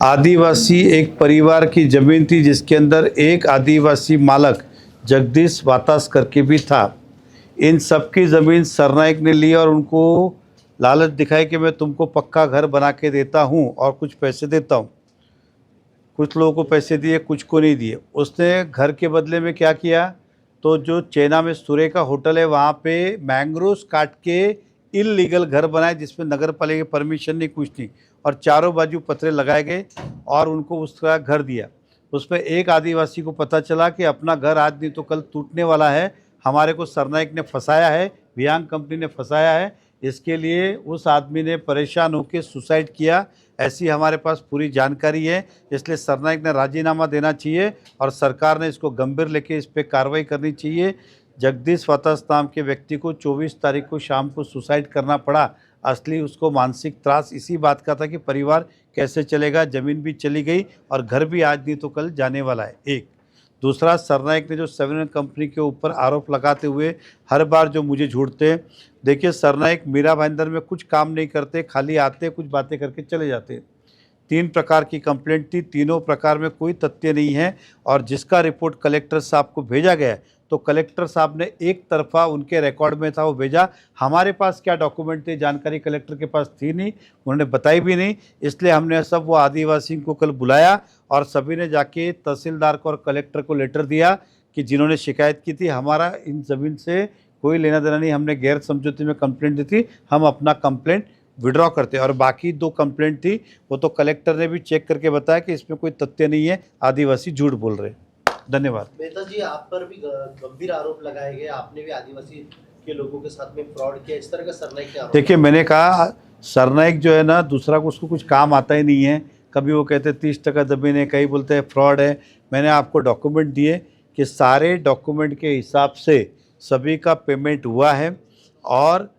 आदिवासी एक परिवार की ज़मीन थी जिसके अंदर एक आदिवासी मालक जगदीश वातास करके भी था। इन सब की ज़मीन सरनाइक ने ली और उनको लालच दिखाई कि मैं तुमको पक्का घर बना के देता हूँ और कुछ पैसे देता हूँ। कुछ लोगों को पैसे दिए, कुछ को नहीं दिए। उसने घर के बदले में क्या किया, तो जो चेन्नई में सुरेखा होटल है वहाँ पे मैंग्रोव्स काट के इल्लीगल घर बनाए जिसमें नगर पालिका की परमिशन नहीं, कुछ नहीं, और चारों बाजू पत्रे लगाए गए और उनको उसका घर दिया। उसमें एक आदिवासी को पता चला कि अपना घर आज नहीं तो कल टूटने वाला है, हमारे को सरनाइक ने फंसाया है, वियांग कंपनी ने फंसाया है। इसके लिए उस आदमी ने परेशान होकर सुसाइड किया, ऐसी हमारे पास पूरी जानकारी है। इसलिए सरनाइक ने राजीनामा देना चाहिए और सरकार ने इसको गंभीर लेके इस पर कार्रवाई करनी चाहिए। जगदीश वातास नाम के व्यक्ति को 24 तारीख को शाम को सुसाइड करना पड़ा। असली उसको मानसिक त्रास इसी बात का था कि परिवार कैसे चलेगा, ज़मीन भी चली गई और घर भी आज नहीं तो कल जाने वाला है। एक दूसरा, सरनाइक ने जो 7 कंपनी के ऊपर आरोप लगाते हुए हर बार जो मुझे झूठते हैं, देखिए सरनाइक मीरा भाईंदर में कुछ काम नहीं करते, खाली आते कुछ बातें करके चले जाते। 3 प्रकार की कंप्लेंट थी, तीनों प्रकार में कोई तथ्य नहीं है और जिसका रिपोर्ट कलेक्टर साहब को भेजा गया तो कलेक्टर साहब ने एक तरफा उनके रिकॉर्ड में था वो भेजा। हमारे पास क्या डॉक्यूमेंट थे, जानकारी कलेक्टर के पास थी नहीं, उन्होंने बताई भी नहीं। इसलिए हमने सब वो आदिवासी को कल बुलाया और सभी ने जाके तहसीलदार को और कलेक्टर को लेटर दिया कि जिन्होंने शिकायत की थी हमारा इन ज़मीन से कोई लेना देना नहीं, हमने गैर समझौते में कंप्लेंट दी थी, हम अपना कंप्लेंट विड्रॉ करते। और बाकी 2 कंप्लेंट थी वो तो कलेक्टर ने भी चेक करके बताया कि इसमें कोई तथ्य नहीं है, आदिवासी झूठ बोल रहे। धन्यवाद। मेहता जी, आप पर भी गंभीर आरोप लगाए गए, आपने भी आदिवासी के लोगों के साथ में फ्रॉड किया, इस तरह का सरनाइक के आरोप। देखिए, मैंने कहा सरनाइक जो है ना, दूसरा को उसको कुछ काम आता ही नहीं है। कभी वो कहते 30% ज़मीन है, कहीं बोलते हैं फ्रॉड है। मैंने आपको डॉक्यूमेंट दिए कि सारे डॉक्यूमेंट के हिसाब से सभी का पेमेंट हुआ है और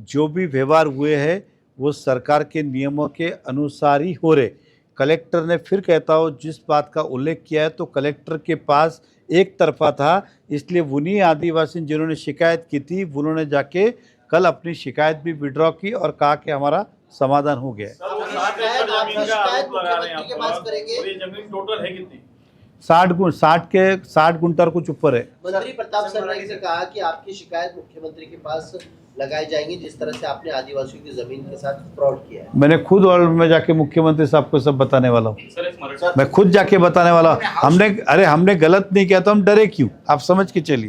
जो भी व्यवहार हुए हैं वो सरकार के नियमों के अनुसार ही हो रहे। कलेक्टर ने फिर कहता हूँ जिस बात का उल्लेख किया है तो कलेक्टर के पास एक तरफा था, इसलिए उन्हीं आदिवासी जिन्होंने शिकायत की थी उन्होंने जाके कल अपनी शिकायत भी विड्रॉ की और कहा कि हमारा समाधान हो गया है। 60 गुंटा और कुछ ऊपर है। मंत्री प्रताप सरनाइक ने कहा कि आपकी शिकायत मुख्यमंत्री के पास लगाई जाएंगी जिस तरह से आपने आदिवासियों की जमीन के साथ फ्रॉड किया है। मैंने खुद और मैं जाके मुख्यमंत्री साहब को सब बताने वाला हूँ, मैं खुद जाके बताने वाला हूँ। हमने गलत नहीं किया तो हम डरे क्यों, आप समझ के चलिए।